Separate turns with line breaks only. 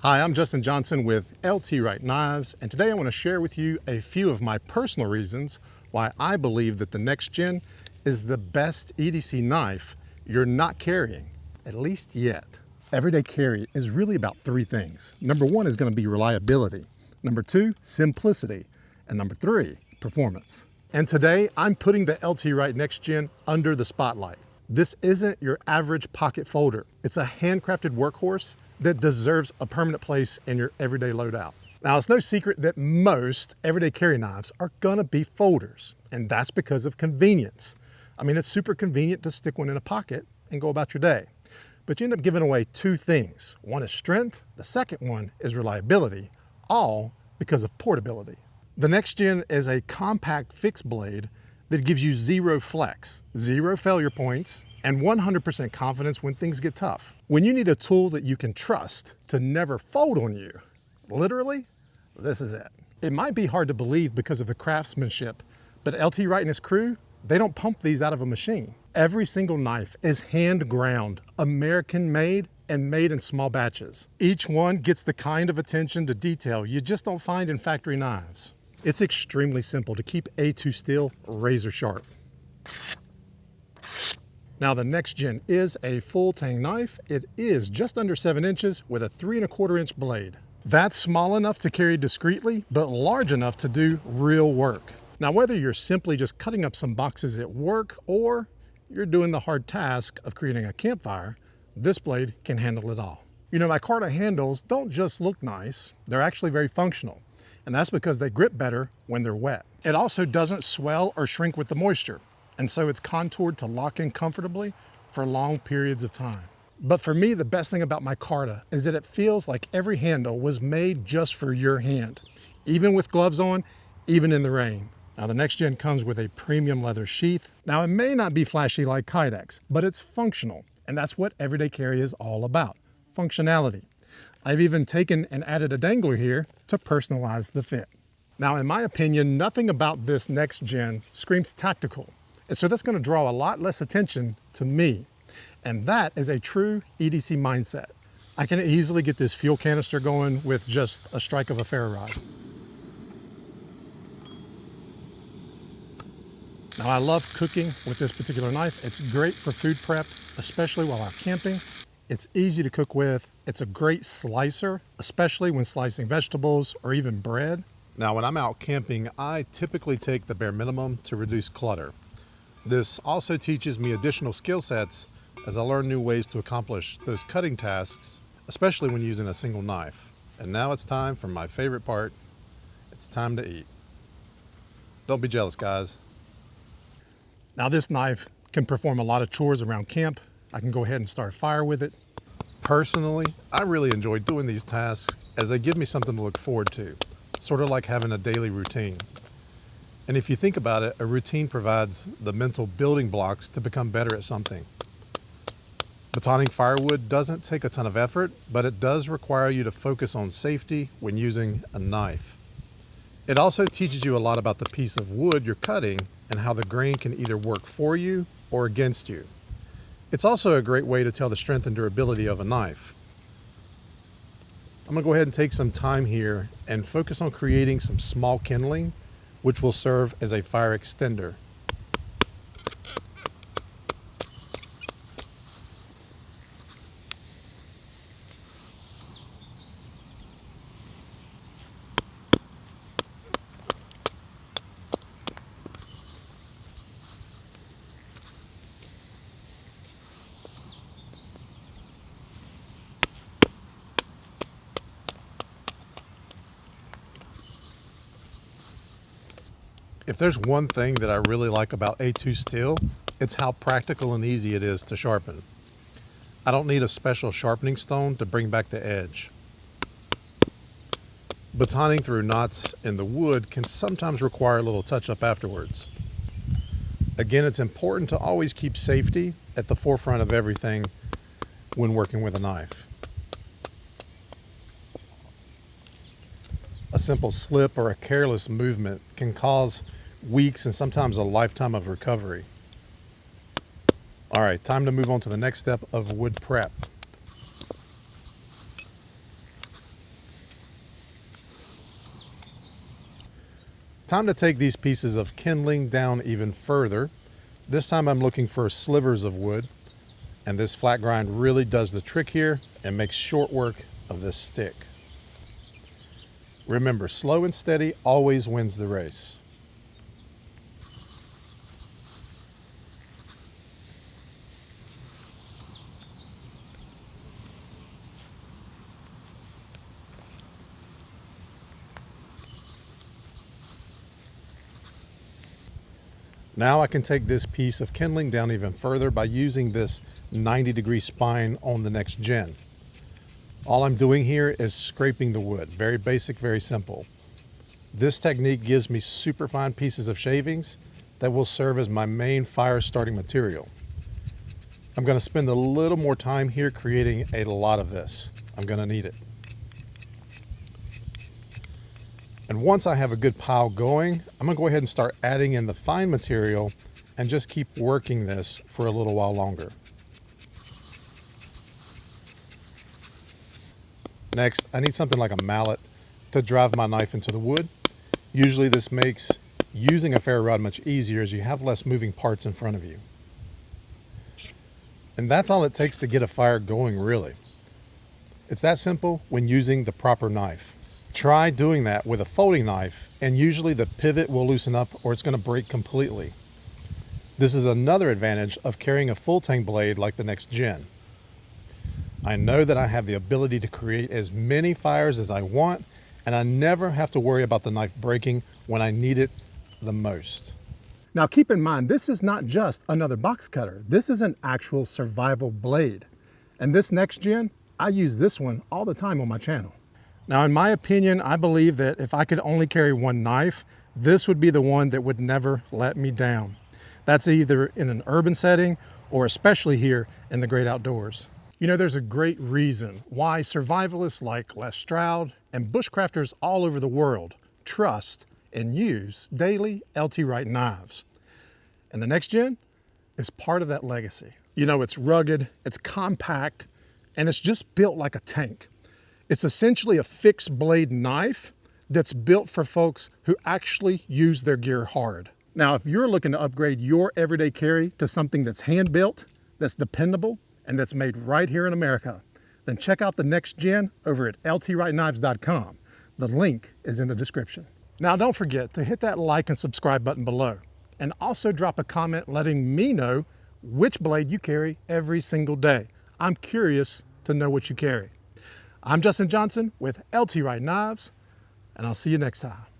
Hi, I'm Justin Johnson with LT Wright Knives, and today I want to share with you a few of my personal reasons why I believe that the Next Gen is the best EDC knife you're not carrying, at least yet. Everyday carry is really about three things. Number one is going to be reliability. Number two, simplicity. And number three, performance. And today I'm putting the LT Wright Next Gen under the spotlight. This isn't your average pocket folder. It's a handcrafted workhorse that deserves a permanent place in your everyday loadout. Now, it's no secret that most everyday carry knives are gonna be folders, and that's because of convenience. I mean, it's super convenient to stick one in a pocket and go about your day. But you end up giving away two things. One is strength, the second one is reliability, all because of portability. The Next Gen is a compact fixed blade that gives you zero flex, zero failure points, and 100% confidence when things get tough. When you need a tool that you can trust to never fold on you, literally, this is it. It might be hard to believe because of the craftsmanship, but LT Wright and his crew, they don't pump these out of a machine. Every single knife is hand ground, American made, and made in small batches. Each one gets the kind of attention to detail you just don't find in factory knives. It's extremely simple to keep A2 steel razor sharp. Now, the Next Gen is a full tang knife. It is just under 7 inches with a 3¼ inch blade. That's small enough to carry discreetly, but large enough to do real work. Now, whether you're simply just cutting up some boxes at work or you're doing the hard task of creating a campfire, this blade can handle it all. You know, micarta handles don't just look nice, they're actually very functional. And that's because they grip better when they're wet. It also doesn't swell or shrink with the moisture. And so it's contoured to lock in comfortably for long periods of time. But for me, the best thing about micarta is that it feels like every handle was made just for your hand, even with gloves on, even in the rain. Now, the Next Gen comes with a premium leather sheath. Now, it may not be flashy like Kydex, but it's functional. And that's what everyday carry is all about, functionality. I've even taken and added a dangler here to personalize the fit. Now, in my opinion, nothing about this Next Gen screams tactical. And so that's going to draw a lot less attention to me. And that is a true EDC mindset. I can easily get this fuel canister going with just a strike of a ferro rod. Now, I love cooking with this particular knife. It's great for food prep, especially while I'm camping. It's easy to cook with. It's a great slicer, especially when slicing vegetables or even bread. Now, when I'm out camping, I typically take the bare minimum to reduce clutter. This also teaches me additional skill sets as I learn new ways to accomplish those cutting tasks, especially when using a single knife. And now it's time for my favorite part. It's time to eat. Don't be jealous, guys. Now, this knife can perform a lot of chores around camp. I can go ahead and start a fire with it. Personally, I really enjoy doing these tasks as they give me something to look forward to, sort of like having a daily routine. And if you think about it, a routine provides the mental building blocks to become better at something. Batoning firewood doesn't take a ton of effort, but it does require you to focus on safety when using a knife. It also teaches you a lot about the piece of wood you're cutting and how the grain can either work for you or against you. It's also a great way to tell the strength and durability of a knife. I'm gonna go ahead and take some time here and focus on creating some small kindling, which will serve as a fire extender. If there's one thing that I really like about A2 steel, it's how practical and easy it is to sharpen. I don't need a special sharpening stone to bring back the edge. Batoning through knots in the wood can sometimes require a little touch-up afterwards. Again, it's important to always keep safety at the forefront of everything when working with a knife. A simple slip or a careless movement can cause weeks and sometimes a lifetime of recovery. All right, time to move on to the next step of wood prep. Time to take these pieces of kindling down even further. This time I'm looking for slivers of wood, and this flat grind really does the trick here and makes short work of this stick. Remember, slow and steady always wins the race. Now I can take this piece of kindling down even further by using this 90-degree spine on the next gen. All I'm doing here is scraping the wood. Very basic, very simple. This technique gives me super fine pieces of shavings that will serve as my main fire starting material. I'm going to spend a little more time here creating a lot of this. I'm going to need it. And once I have a good pile going, I'm gonna go ahead and start adding in the fine material and just keep working this for a little while longer. Next, I need something like a mallet to drive my knife into the wood. Usually this makes using a ferro rod much easier as you have less moving parts in front of you. And that's all it takes to get a fire going, really. It's that simple when using the proper knife. Try doing that with a folding knife, and usually the pivot will loosen up or it's going to break completely. This is another advantage of carrying a full tang blade like the next gen. I know that I have the ability to create as many fires as I want, and I never have to worry about the knife breaking when I need it the most.
Now keep in mind, this is not just another box cutter. This is an actual survival blade. And this next gen, I use this one all the time on my channel.
Now, in my opinion, I believe that if I could only carry one knife, this would be the one that would never let me down. That's either in an urban setting or especially here in the great outdoors.
You know, there's a great reason why survivalists like Les Stroud and bushcrafters all over the world trust and use daily LT Wright knives. And the next gen is part of that legacy. You know, it's rugged, it's compact, and it's just built like a tank. It's essentially a fixed blade knife that's built for folks who actually use their gear hard. Now, if you're looking to upgrade your everyday carry to something that's hand built, that's dependable, and that's made right here in America, then check out the next gen over at ltwrightKnives.com. The link is in the description. Now, don't forget to hit that like and subscribe button below, and also drop a comment letting me know which blade you carry every single day. I'm curious to know what you carry. I'm Justin Johnson with LT Wright Knives, and I'll see you next time.